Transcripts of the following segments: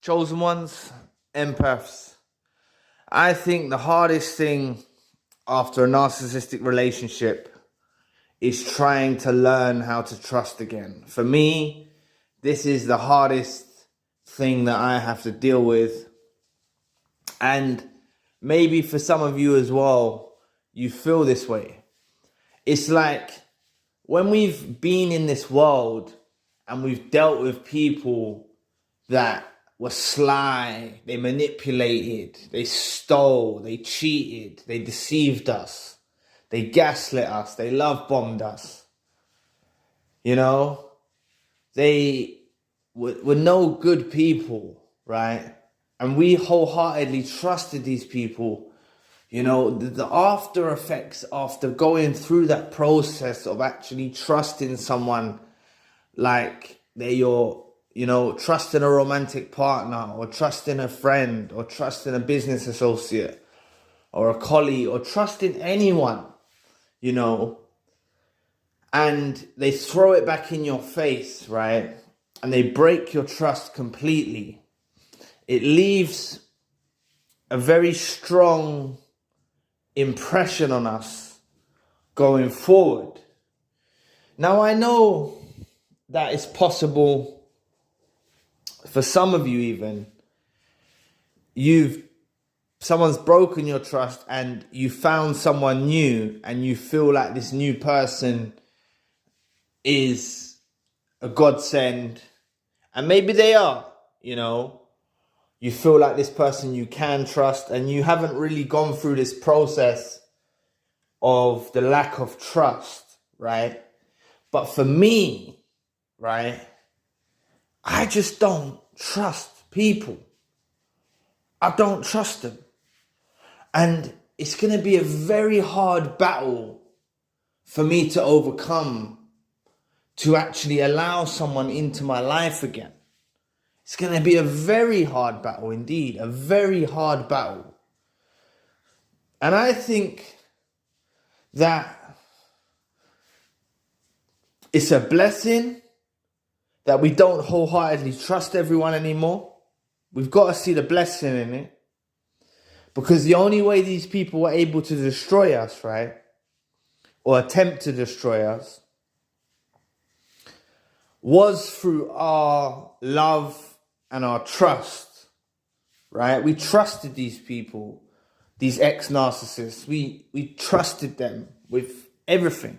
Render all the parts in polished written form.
Chosen ones, empaths. I think the hardest thing after a narcissistic relationship is trying to learn how to trust again. For me, this is the hardest thing that I have to deal with. And maybe for some of you as well, you feel this way. It's like when we've been in this world and we've dealt with people that were sly, they manipulated, they stole, they cheated, they deceived us, they gaslit us, they love bombed us. You know, they were no good people, right? And we wholeheartedly trusted these people. You know, the after effects after going through that process of actually trusting someone like they're your, trusting a romantic partner or trusting a friend or trusting a business associate or a colleague or trusting anyone, and they throw it back in your face, right? And they break your trust completely. It leaves a very strong impression on us going forward. Now, I know that it's possible for some of you even, someone's broken your trust and you found someone new and you feel like this new person is a godsend, and maybe they are, you feel like this person you can trust, and you haven't really gone through this process of the lack of trust, right? But for me, right, I just don't trust people. I don't trust them. And it's going to be a very hard battle for me to overcome, to actually allow someone into my life again. It's going to be a very hard battle indeed, a very hard battle. And I think that it's a blessing that we don't wholeheartedly trust everyone anymore. We've got to see the blessing in it. Because the only way these people were able to destroy us, right, or attempt to destroy us, was through our love and our trust, right? We trusted these people, these ex-narcissists. We trusted them with everything.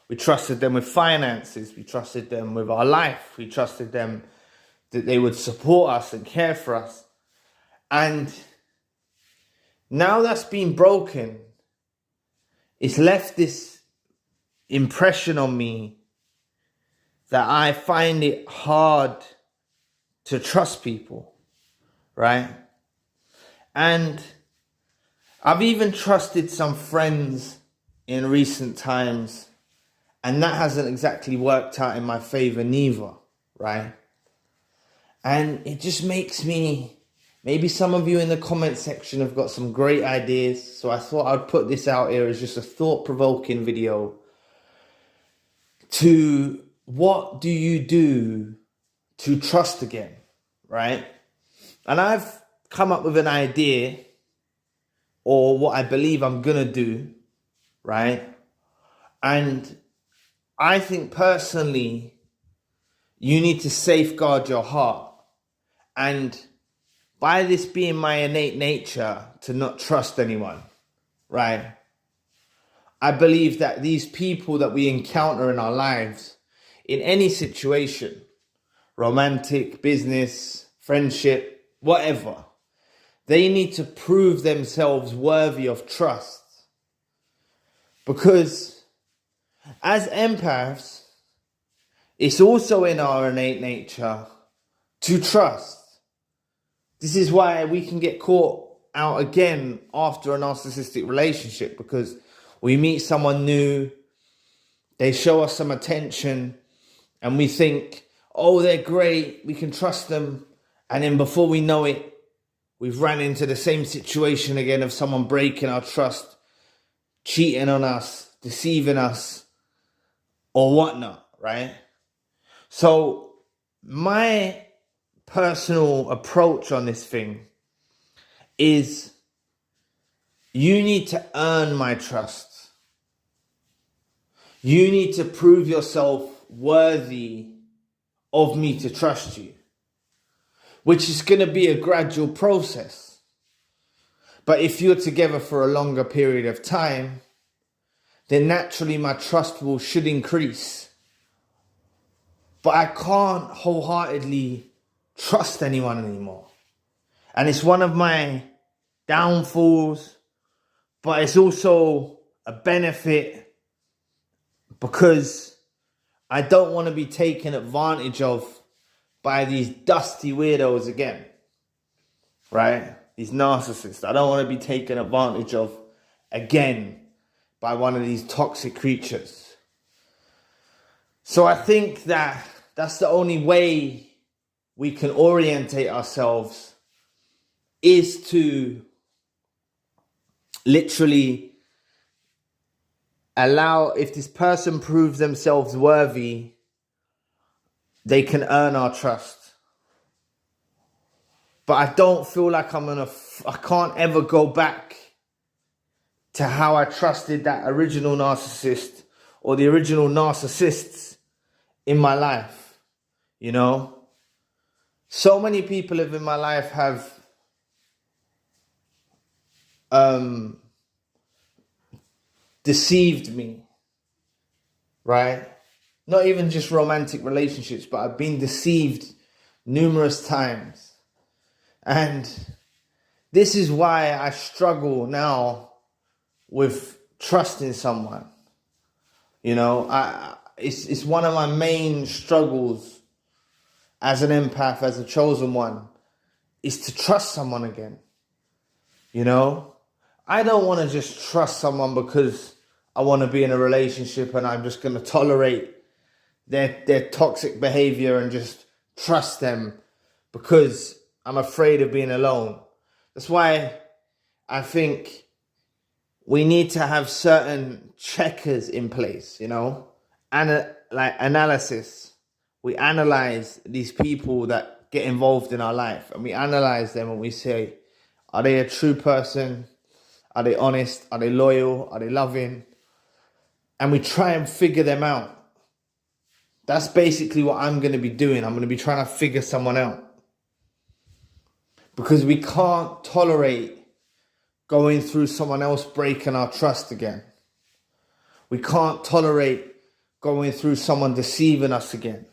We trusted them with finances. We trusted them with our life. We trusted them that they would support us and care for us. And now that's been broken, it's left this impression on me that I find it hard to trust people, right? And I've even trusted some friends in recent times, and that hasn't exactly worked out in my favor neither, right? And it just makes me, maybe some of you in the comment section have got some great ideas, so I thought I'd put this out here as just a thought-provoking video to what do you do to trust again, right? And I've come up with an idea, or what I believe I'm gonna do, right? And I think personally, you need to safeguard your heart. And by this being my innate nature to not trust anyone, right? I believe that these people that we encounter in our lives, in any situation, romantic, business, friendship, whatever, they need to prove themselves worthy of trust. Because as empaths, it's also in our innate nature to trust. This is why we can get caught out again after a narcissistic relationship, because we meet someone new, they show us some attention, and we think, oh, they're great, we can trust them. And then before we know it, we've ran into the same situation again of someone breaking our trust, cheating on us, deceiving us, or whatnot, right? So my personal approach on this thing is you need to earn my trust. You need to prove yourself worthy of me to trust you, which is going to be a gradual process. But if you're together for a longer period of time, then naturally my trust should increase. But I can't wholeheartedly trust anyone anymore. And it's one of my downfalls, but it's also a benefit because I don't want to be taken advantage of by these dusty weirdos again, right? These narcissists. I don't want to be taken advantage of again by one of these toxic creatures. So I think that that's the only way we can orientate ourselves, is to literally allow, if this person proves themselves worthy, they can earn our trust. But I don't feel like I can't ever go back to how I trusted that original narcissist or the original narcissists in my life, you know? So many people in my life have deceived me, right? Not even just romantic relationships, but I've been deceived numerous times. And this is why I struggle now with trusting someone. You know, it's one of my main struggles as an empath, as a chosen one, is to trust someone again. You know, I don't want to just trust someone because I want to be in a relationship and I'm just going to tolerate their toxic behavior and just trust them because I'm afraid of being alone. That's why I think we need to have certain checkers in place, you know, and like analysis. We analyze these people that get involved in our life, and we analyze them and we say, are they a true person? Are they honest? Are they loyal? Are they loving? And we try and figure them out. That's basically what I'm going to be doing. I'm going to be trying to figure someone out. Because we can't tolerate going through someone else breaking our trust again. We can't tolerate going through someone deceiving us again.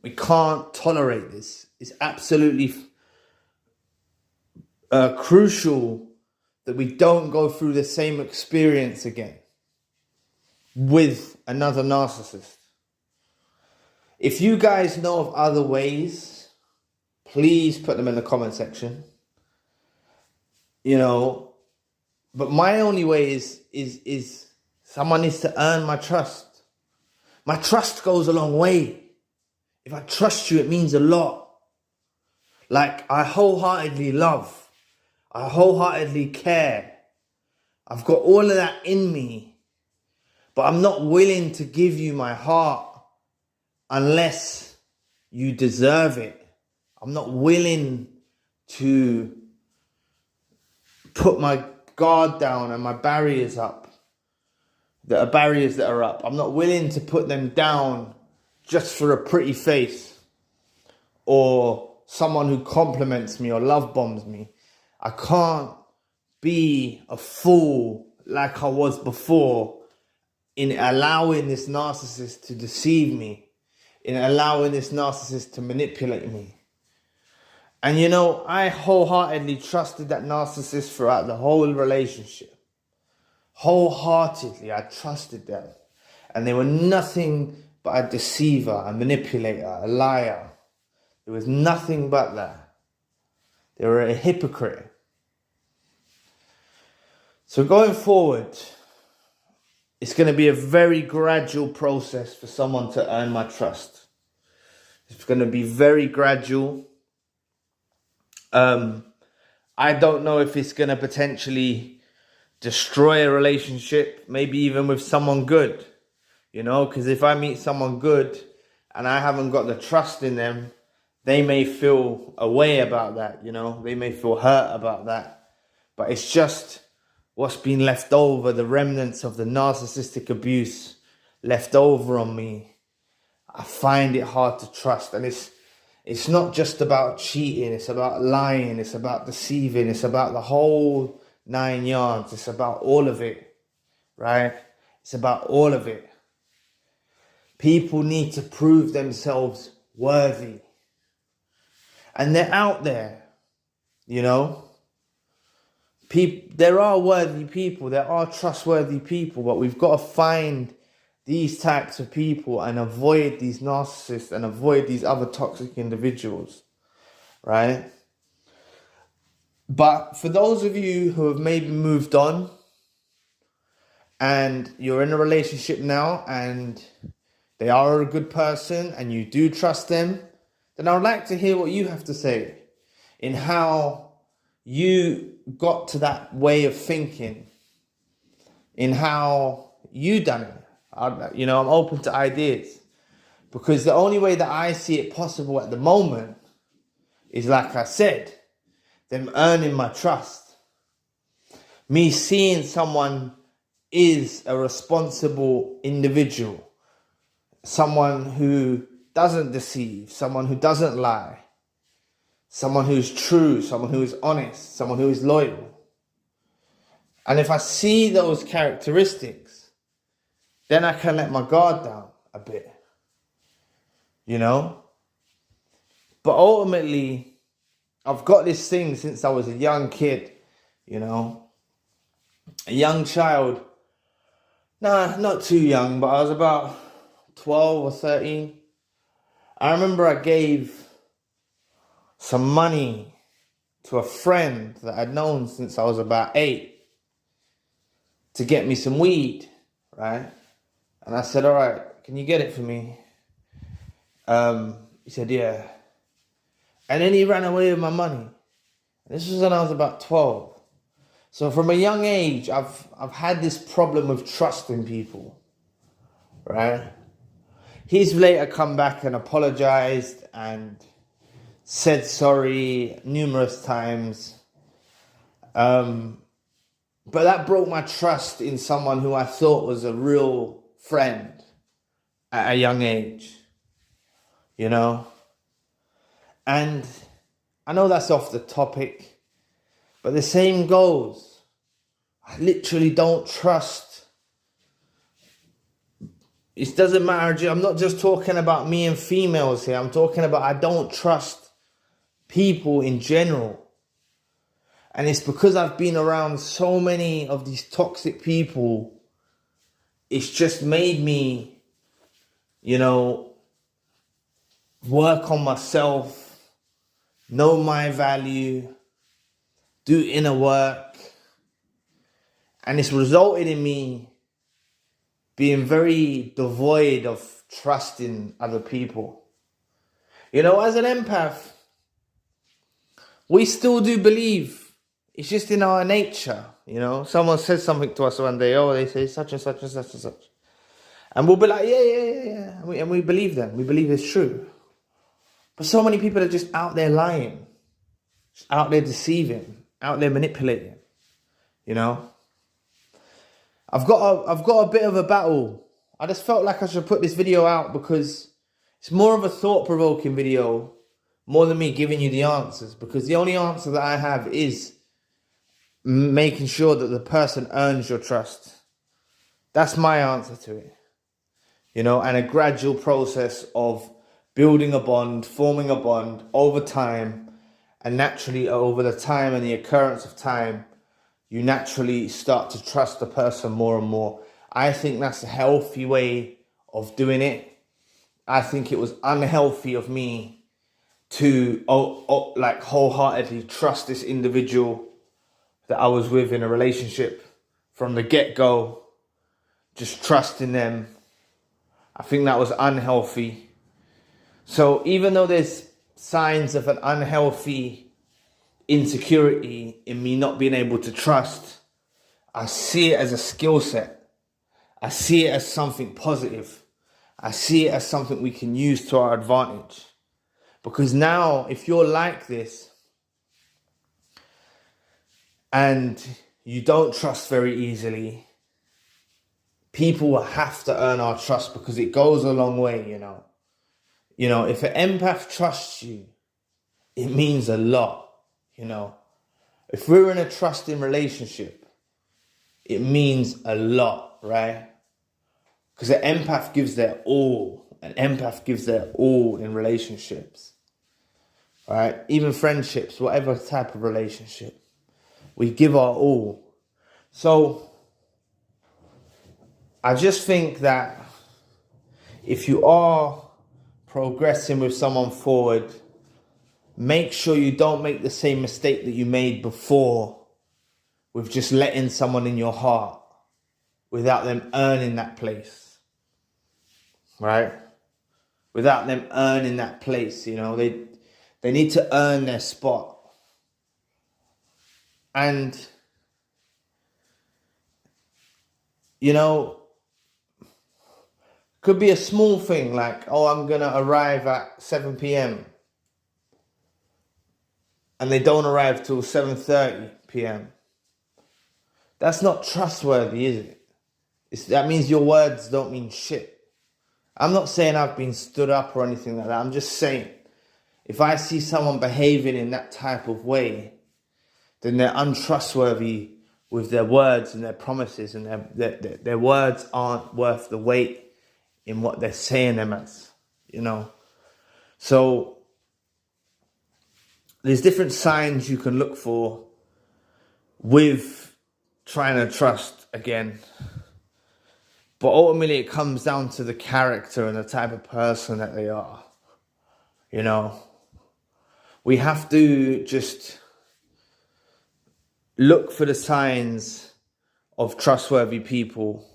We can't tolerate this. It's absolutely crucial that we don't go through the same experience again with another narcissist. If you guys know of other ways, please put them in the comment section. You know, but my only way is someone needs to earn my trust. My trust goes a long way. If I trust you, it means a lot. Like, I wholeheartedly love. I wholeheartedly care. I've got all of that in me. But I'm not willing to give you my heart unless you deserve it. I'm not willing to put my guard down and my barriers up. There are barriers that are up. I'm not willing to put them down just for a pretty face or someone who compliments me or love bombs me. I can't be a fool like I was before in allowing this narcissist to deceive me, in allowing this narcissist to manipulate me. And you know, I wholeheartedly trusted that narcissist throughout the whole relationship. Wholeheartedly, I trusted them. And they were nothing but a deceiver, a manipulator, a liar. There was nothing but that. They were a hypocrite. So going forward, it's going to be a very gradual process for someone to earn my trust. It's going to be very gradual. I don't know if it's going to potentially destroy a relationship, maybe even with someone good, you know, because if I meet someone good and I haven't got the trust in them, they may feel a way about that, you know, they may feel hurt about that, but it's just what's been left over, the remnants of the narcissistic abuse left over on me. I find it hard to trust. And it's not just about cheating, it's about lying, it's about deceiving, it's about the whole 9 yards, it's about all of it, right? It's about all of it. People need to prove themselves worthy. And they're out there, you know. There are worthy people, there are trustworthy people, but we've got to find these types of people and avoid these narcissists and avoid these other toxic individuals, right? But for those of you who have maybe moved on and you're in a relationship now and they are a good person and you do trust them, then I would like to hear what you have to say in how you got to that way of thinking, in how you done it. I'm open to ideas, because the only way that I see it possible at the moment is, like I said, them earning my trust. Me seeing someone is a responsible individual, someone who doesn't deceive, someone who doesn't lie, someone who's true, someone who is honest, someone who is loyal. And if I see those characteristics, then I can let my guard down a bit, you know? But ultimately, I've got this thing since I was a young kid, you know? A young child. Nah, not too young, but I was about 12 or 13. I remember I gave some money to a friend that I'd known since I was about 8 to get me some weed, right? And I said, all right, can you get it for me? He said, yeah. And then he ran away with my money. This was when I was about 12. So from a young age, I've had this problem of trusting people, right? He's later come back and apologized and said sorry numerous times. But that broke my trust in someone who I thought was a real friend at a young age, you know? And I know that's off the topic, but the same goes. I literally don't trust. It doesn't matter. I'm not just talking about me and females here. I'm talking about I don't trust people in general. And it's because I've been around so many of these toxic people. It's just made me, you know, work on myself, know my value, do inner work. And it's resulted in me being very devoid of trusting other people. You know, as an empath, we still do believe. It's just in our nature, you know. Someone says something to us one day, oh, they say such and such and such and such. And we'll be like, yeah. And we believe them. We believe it's true. But so many people are just out there lying, just out there deceiving, out there manipulating, you know. I've got a bit of a battle. I just felt like I should put this video out because it's more of a thought-provoking video more than me giving you the answers, because the only answer that I have is making sure that the person earns your trust. That's my answer to it, you know, and a gradual process of building a bond, forming a bond over time, and naturally over the time and the occurrence of time, you naturally start to trust the person more and more. I think that's a healthy way of doing it. I think it was unhealthy of me to like wholeheartedly trust this individual that I was with in a relationship from the get-go, just trusting them. I think that was unhealthy. So even though there's signs of an unhealthy insecurity in me not being able to trust, I see it as a skill set. I see it as something positive. I see it as something we can use to our advantage. Because now, if you're like this and you don't trust very easily, people will have to earn our trust, because it goes a long way, you know. You know, if an empath trusts you, it means a lot, you know. If we're in a trusting relationship, it means a lot, right? Because an empath gives their all. An empath gives their all in relationships, right? Even friendships, whatever type of relationship, we give our all. So I just think that if you are progressing with someone forward, make sure you don't make the same mistake that you made before with just letting someone in your heart without them earning that place, right? Without them earning that place, you know, they need to earn their spot. And, you know, could be a small thing like, oh, I'm going to arrive at 7 p.m. and they don't arrive till 7:30 p.m. That's not trustworthy, is it? That means your words don't mean shit. I'm not saying I've been stood up or anything like that. I'm just saying, if I see someone behaving in that type of way, then they're untrustworthy with their words and their promises, and their words aren't worth the weight in what they're saying them as, you know. So there's different signs you can look for with trying to trust again. But ultimately, it comes down to the character and the type of person that they are. You know, we have to just look for the signs of trustworthy people.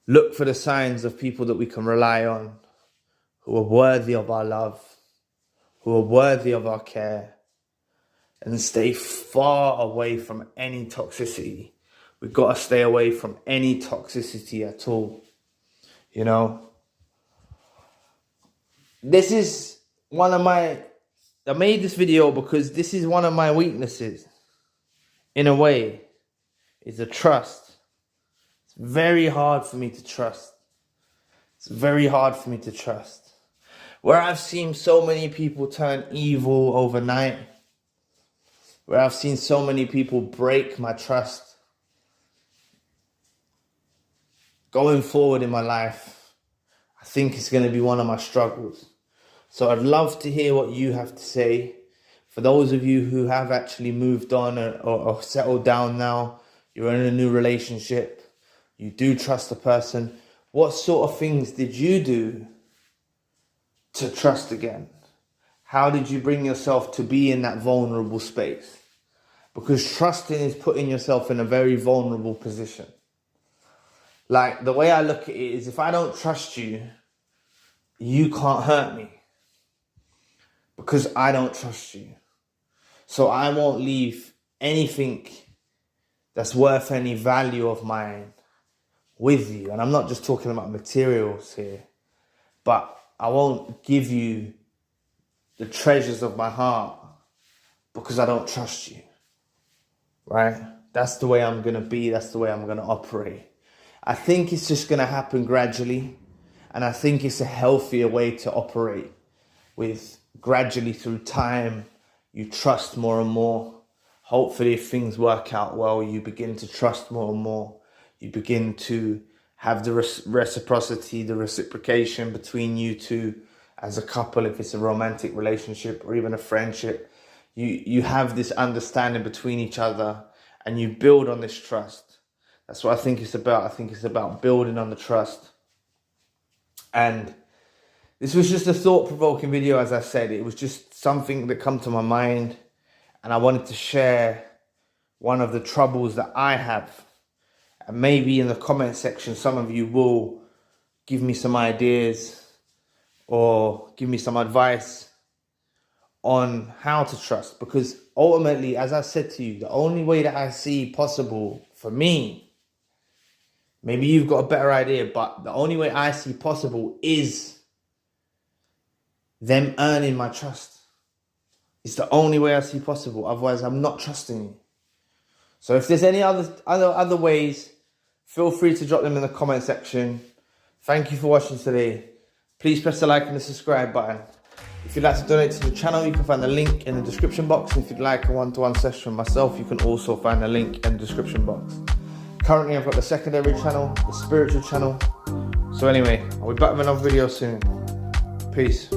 Look for the signs of people that we can rely on, who are worthy of our love, who are worthy of our care, and stay far away from any toxicity. We've got to stay away from any toxicity at all, you know. This is one of I made this video because this is one of my weaknesses, in a way, is the trust. It's very hard for me to trust. It's very hard for me to trust. Where I've seen so many people turn evil overnight, where I've seen so many people break my trust, going forward in my life, I think it's going to be one of my struggles. So I'd love to hear what you have to say. For those of you who have actually moved on or settled down now, you're in a new relationship, you do trust a person, what sort of things did you do to trust again? How did you bring yourself to be in that vulnerable space? Because trusting is putting yourself in a very vulnerable position. Like, the way I look at it is, if I don't trust you, you can't hurt me. Because I don't trust you. So I won't leave anything that's worth any value of mine with you. And I'm not just talking about materials here. But I won't give you the treasures of my heart because I don't trust you. Right? That's the way I'm going to be. That's the way I'm going to operate. I think it's just going to happen gradually. And I think it's a healthier way to operate, with gradually through time, you trust more and more. Hopefully, if things work out well, you begin to trust more and more. You begin to have the reciprocity, the reciprocation between you two as a couple, if it's a romantic relationship or even a friendship. You have this understanding between each other and you build on this trust. That's what I think it's about. I think it's about building on the trust. And this was just a thought-provoking video, as I said. It was just something that come to my mind. And I wanted to share one of the troubles that I have. And maybe in the comment section, some of you will give me some ideas or give me some advice on how to trust. Because ultimately, as I said to you, the only way that I see possible for me, maybe you've got a better idea, but the only way I see possible is them earning my trust. It's the only way I see possible. Otherwise, I'm not trusting you. So if there's any other ways, feel free to drop them in the comment section. Thank you for watching today. Please press the like and the subscribe button. If you'd like to donate to the channel, you can find the link in the description box. And if you'd like a one-to-one session with myself, you can also find the link in the description box. Currently, I've got the secondary channel, the spiritual channel. So anyway, I'll be back with another video soon. Peace.